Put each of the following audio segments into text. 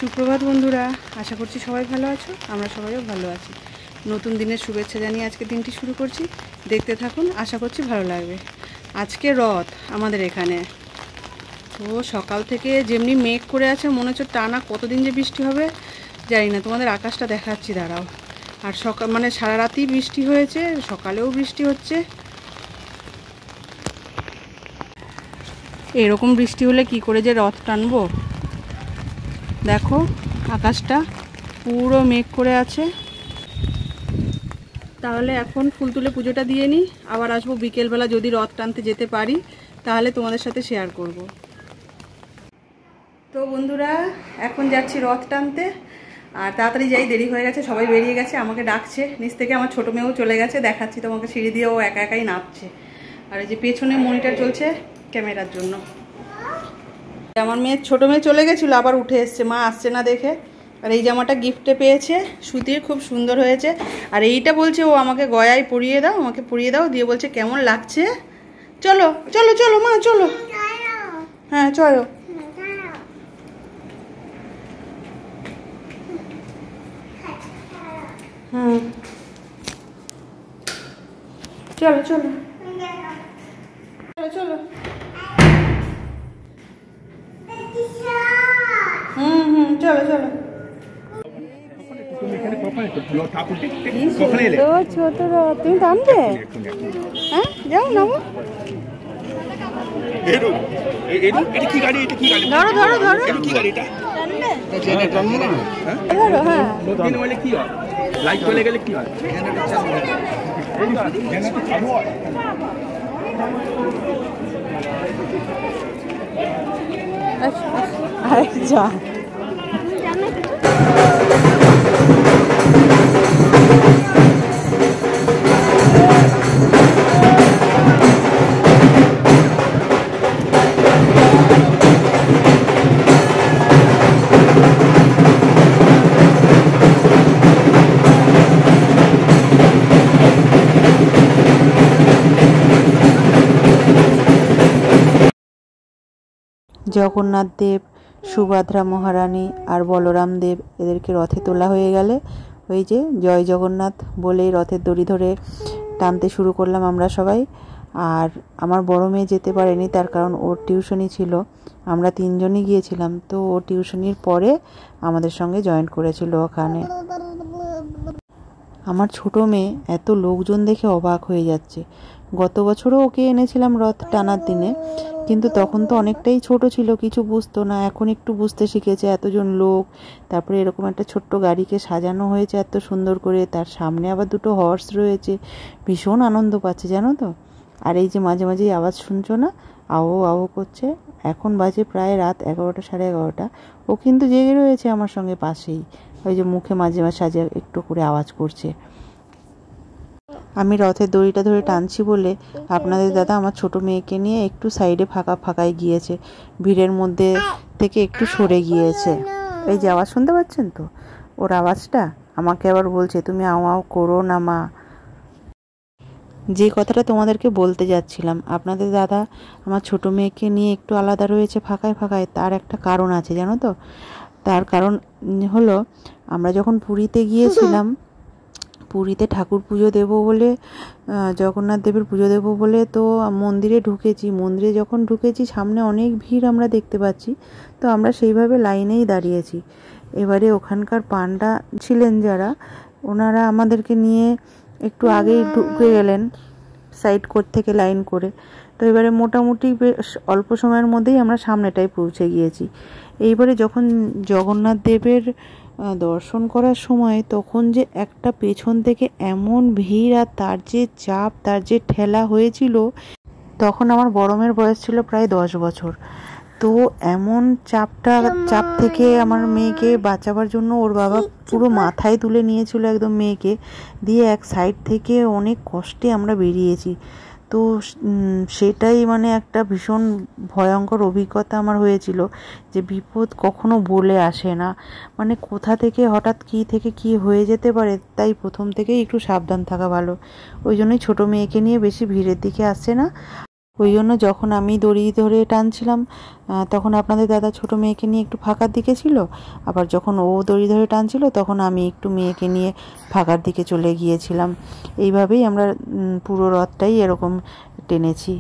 সুপ্রভাত বন্ধুরা, আশা করছি সবাই ভালো আছো। আমরা সবাইও ভালো আছি। নতুন দিনের শুভেচ্ছা জানিয়ে আজকে দিনটি শুরু করছি। দেখতে থাকুন, আশা করছি ভালো লাগবে। আজকে রথ আমাদের এখানে। তো সকাল থেকে যেমনি মেঘ করে আছে, মনে হচ্ছে টানা কতদিন যে বৃষ্টি হবে জানি না। তোমাদের আকাশটা দেখাচ্ছি, দাঁড়াও। আর মানে সারা রাতেই বৃষ্টি হয়েছে, সকালেও বৃষ্টি হচ্ছে। এরকম বৃষ্টি হলে কি করে যে রথ টানবো। দেখো আকাশটা পুরো মেঘ করে আছে। তাহলে এখন ফুল তুলে পুজোটা দিয়ে নিই, আবার আসবো বিকেলবেলা। যদি রথ টানতে যেতে পারি তাহলে তোমাদের সাথে শেয়ার করব। তো বন্ধুরা, এখন যাচ্ছি রথ টানতে। আর তাড়াতাড়ি যাই, দেরি হয়ে গেছে, সবাই বেরিয়ে গেছে। আমাকে ডাকছে নিচ থেকে, আমার ছোটো মেয়েও চলে গেছে। দেখাচ্ছি তোমাকে, সিঁড়ি দিয়ে ও একা একাই নামছে। আর এই যে পেছনে মনিটর চলছে ক্যামেরার জন্য। আমার ছোটো মেয়ে চলে গেছিলো, আবার উঠে এসছে, মা আসছে না দেখে। আর এই জামাটা গিফটে পেয়েছে সুতির, খুব সুন্দর হয়েছে। আর এইটা বলছে ও আমাকে গয়ায় পরিয়ে দাও, আমাকে পরিয়ে দাও, দিয়ে বলছে কেমন লাগছে। চলো চলো চলো মা, চলো। হ্যাঁ চলো। হুম, চলো চলো চলো চলো। চলো চলো। ছোট রথ তুমি টানবে? হ্যাঁ যাও, নামো। ধরো ধরো ধরো ধরো। হ্যাঁ লাইট চলে গেলে কি হয়? আচ্ছা জগন্নাথ দেব, সুভদ্রা মহারানী আর বলরাম দেব এদেরকে রথে তোলা হয়ে গেলে ওই যে জয় জগন্নাথ বলেই রথের দড়ি ধরে টানতে শুরু করলাম আমরা সবাই। আর আমার বড় মেয়ে যেতে পারেনি, তার কারণ ওর টিউশনি ছিল। আমরা তিনজনই গিয়েছিলাম, তো ও টিউশনির পরে আমাদের সঙ্গে জয়েন করেছিল ওখানে। আমার ছোট মেয়ে এত লোকজন দেখে অবাক হয়ে যাচ্ছে। গত বছরও ওকে এনেছিলাম রথ টানার দিনে, কিন্তু তখন তো অনেকটাই ছোট ছিল, কিছু বুঝতো না। এখন একটু বুঝতে শিখেছে। এতজন লোক, তারপরে এরকম একটা ছোট্ট গাড়িকে সাজানো হয়েছে এত সুন্দর করে, তার সামনে আবার দুটো হর্স রয়েছে। ভীষণ আনন্দ পাচ্ছে জানো তো। আর এই যে মাঝে মাঝেই আওয়াজ শুনছো না, আও আও করছে। এখন বাজে প্রায় রাত 11টা সাড়ে 11টা। ও কিন্তু জেগে রয়েছে আমার সঙ্গে পাশেই। ওই যে মুখে মাঝে মাঝে একটু করে আওয়াজ করছে। আমি রথের দড়িটা ধরে টানছি বলে আপনাদের দাদা আমার ছোট মেয়েকে নিয়ে একটু সাইডে ফাঁকায় গিয়েছে, ভিড়ের মধ্যে থেকে একটু সরে গিয়েছে। এই যে আওয়াজ শুনতে পাচ্ছেন তো ওর আওয়াজটা, আমাকে আবার বলছে তুমি আও আও করো না মা। যে কথাটা তোমাদেরকে বলতে যাচ্ছিলাম, আপনাদের দাদা আমার ছোট মেয়েকে নিয়ে একটু আলাদা রয়েছে ফাঁকায়, তার একটা কারণ আছে জানো তো। তার কারণ হলো, আমরা যখন পুরীতে গিয়েছিলাম, পুরীতে ঠাকুর পুজো দেবো বলে, জগন্নাথ দেবের পুজো দেবো বলে তো মন্দিরে ঢুকেছি। মন্দিরে যখন ঢুকেছি সামনে অনেক ভিড় আমরা দেখতে পাচ্ছি, তো আমরা সেইভাবে লাইনেই দাঁড়িয়েছি। এবারে ওখানকার পান্ডা ছিলেন যারা, ওনারা আমাদেরকে নিয়ে একটু আগেই ঢুকে গেলেন সাইড থেকে লাইন করে। তো এবারে মোটামুটি বেশ অল্প সময়ের মধ্যেই আমরা সামনেটায় পৌঁছে গিয়েছি। এইবারে যখন জগন্নাথ দেবের দর্শন করার সময়, তখন যে একটা পেছন থেকে এমন ভিড় আর তার যে চাপ, তার যে ঠেলা হয়েছিল। তখন আমার বড় মেয়ের বয়স ছিল প্রায় 10 বছর। তো এমন চাপ থেকে আমার মেয়েকে বাঁচাবার জন্য ওর বাবা পুরো মাথায় তুলে নিয়েছিল একদম মেয়েকে, দিয়ে এক সাইড থেকে অনেক কষ্টে আমরা বেরিয়েছি। তো সেটাই মানে একটা ভীষণ ভয়ঙ্কর অভিজ্ঞতা আমার হয়েছিল, যে বিপদ কখনো বলে আসে না, মানে কোথা থেকে হঠাৎ কী থেকে কী হয়ে যেতে পারে। তাই প্রথম থেকেই একটু সাবধান থাকা ভালো। ওই জন্যই ছোটো মেয়েকে নিয়ে বেশি ভিড়ের দিকে আসছে না। ওই জন্য যখন আমি দড়ি ধরে টানছিলাম তখন আপনাদের দাদা ছোটো মেয়েকে নিয়ে একটু ফাঁকার দিকে ছিল, আবার যখন ও দড়ি ধরে টানছিল তখন আমি একটু মেয়েকে নিয়ে ফাঁকার দিকে চলে গিয়েছিলাম। এইভাবেই আমরা পুরো রথটাই এরকম টেনেছি।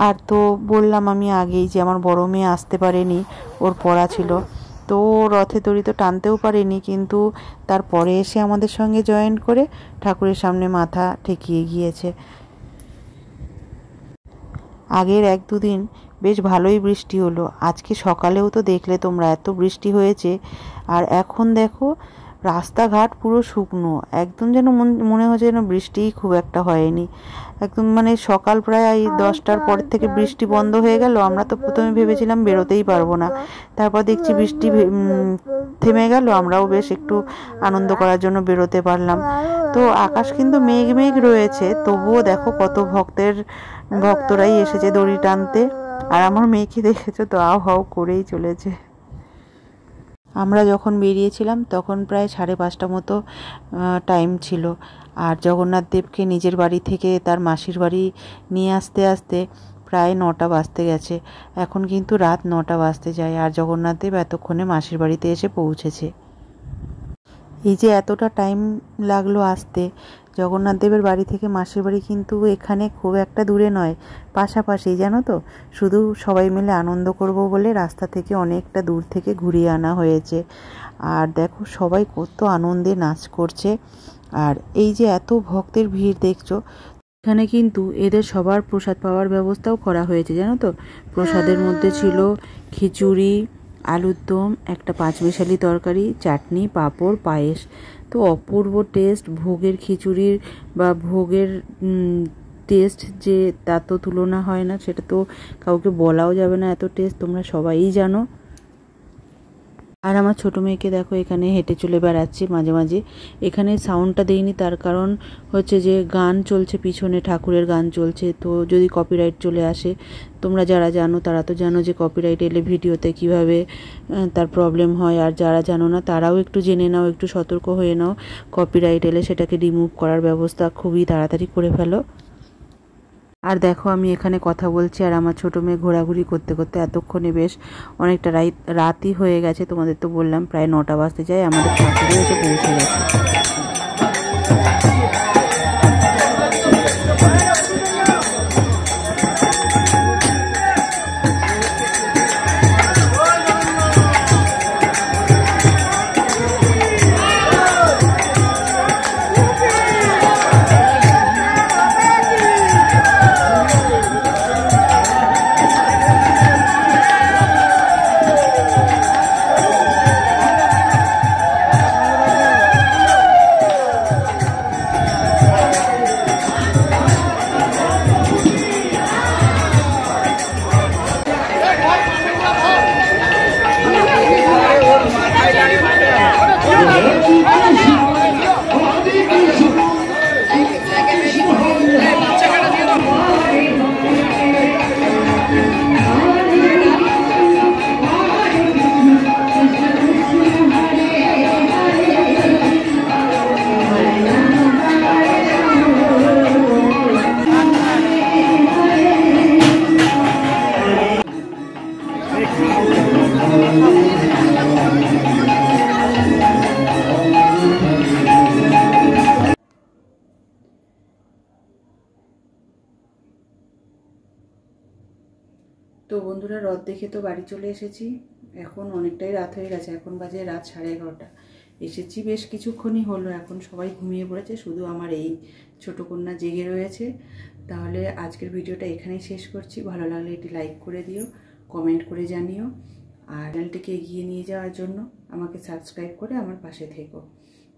আর তো বললাম আমি আগেই যে আমার বড় মেয়ে আসতে পারেনি, ওর পড়া ছিল, তো রথে দড়ি তো টানতেও পারেনি, কিন্তু তারপরে এসে আমাদের সঙ্গে জয়েন করে ঠাকুরের সামনে মাথা ঠেকিয়ে গিয়েছে। আগের 1-2 দিন বেশ ভালোই বৃষ্টি হলো, আজকে সকালেও তো দেখলে তোমরা এত বৃষ্টি হয়েছে। আর এখন দেখো রাস্তাঘাট পুরো শুকনো, একদম যেন মনে হচ্ছে যেন বৃষ্টিই খুব একটা হয়নি। একদম মানে সকাল প্রায় 10টার পর থেকে বৃষ্টি বন্ধ হয়ে গেল। আমরা তো প্রথমে ভেবেছিলাম বেরোতেই পারবো না, তারপর দেখছি বৃষ্টি থেমে গেল, আমরাও বেশ একটু আনন্দ করার জন্য বেরোতে পারলাম। তো আকাশ কিন্তু মেঘ মেঘ রয়েছে, তবুও দেখো কত ভক্তরাই এসেছে দড়ি টানতে। আর আমার মেয়েকে দেখেছো তো, আও হাও করেই চলেছে। আমরা যখন বেরিয়েছিলাম তখন প্রায় 5:30 মতো টাইম ছিল। আর জগন্নাথ দেবকে নিজের বাড়ি থেকে তার মাসির বাড়ি নিয়ে আসতে আসতে প্রায় 9টা বাজতে গেছে। এখন কিন্তু রাত 9টা বাজতে যায়, আর জগন্নাথ দেব এতক্ষণে মাসির বাড়িতে এসে পৌঁছেছে। এই যে এতটা টাইম লাগলো আসতে, জগন্নাথ দেবের বাড়ি থেকে মাসির বাড়ি কিন্তু এখানে খুব একটা দূরে নয়, পাশাপাশি, জানো তো। শুধু সবাই মিলে আনন্দ করব বলে রাস্তা থেকে অনেকটা দূর থেকে ঘুরিয়ে আনা হয়েছে। আর দেখো সবাই কত আনন্দে নাচ করছে। আর এই যে এত ভক্তের ভিড় দেখছো, এখানে কিন্তু এদের সবার প্রসাদ পাওয়ার ব্যবস্থাও করা হয়েছে, জানো তো। প্রসাদের মধ্যে ছিল খিচুড়ি, আলুর দম, একটা 5 মিশালি তরকারি, চাটনি, পাঁপড়, পায়েস। তো অপূর্ব টেস্ট ভোগের খিচুড়ির বা ভোগের টেস্ট যে তা তো তুলনা হয় না, সেটা তো কাউকে বলাও যাবে না, এত টেস্ট তোমরা সবাই জানো। আর আমার ছোটো মেয়েকে দেখো এখানে হেঁটে চলে বেড়াচ্ছে মাঝে মাঝে। এখানে সাউন্ডটা দেইনি, তার কারণ হচ্ছে যে গান চলছে পিছনে, ঠাকুরের গান চলছে, তো যদি কপিরাইট চলে আসে, তোমরা যারা জানো তারা তো জানো যে কপিরাইট এলে ভিডিওতে কিভাবে তার প্রবলেম হয়। আর যারা জানো না তারাও একটু জেনে নাও, একটু সতর্ক হয়ে নাও, কপিরাইট এলে সেটাকে রিমুভ করার ব্যবস্থা খুবই তাড়াতাড়ি করে ফেলো। আর দেখো আমি এখানে কথা বলছি আর আমার ছোটো মেয়ে ঘোরাঘুরি করতে করতে এতক্ষণে বেশ অনেকটা রাতই হয়ে গেছে। তোমাদের তো বললাম প্রায় 9টা বাজতে যায়, আমাদের ঠাকুরও এসে পৌঁছে গেছে। তো বন্ধুরা রথ দেখে তো বাড়ি চলে এসেছি, এখন অনেকটাই রাত হয়ে গেছে, এখন বাজে রাত 11:30। এসেছি বেশ কিছুক্ষণই হলো, এখন সবাই ঘুমিয়ে পড়েছে, শুধু আমার এই ছোটো কন্যা জেগে রয়েছে। তাহলে আজকের ভিডিওটা এখানেই শেষ করছি। ভালো লাগলে এটি লাইক করে দিও, কমেন্ট করে জানিও, আর চ্যানেলটিকে এগিয়ে নিয়ে যাওয়ার জন্য আমাকে সাবস্ক্রাইব করে আমার পাশে থেকো।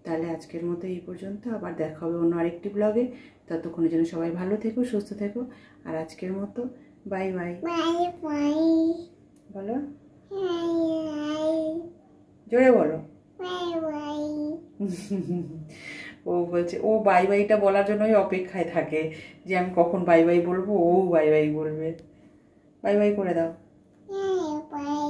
তাহলে আজকের মতো এই পর্যন্ত, আবার দেখা হবে অন্য আরেকটি ব্লগে। ততক্ষণের জন্য সবাই ভালো থেকো, সুস্থ থেকো, আর আজকের মতো বাই বাই। বাই বাই বলো, জোরে বলো বাই বাই। ও বলছে, ও বাই বাইটা বলার জন্যই অপেক্ষায় থাকে যে আমি কখন বাই বাই বলবো, ও বাই বাই বলবে। বাই বাই করে দাও। বাই।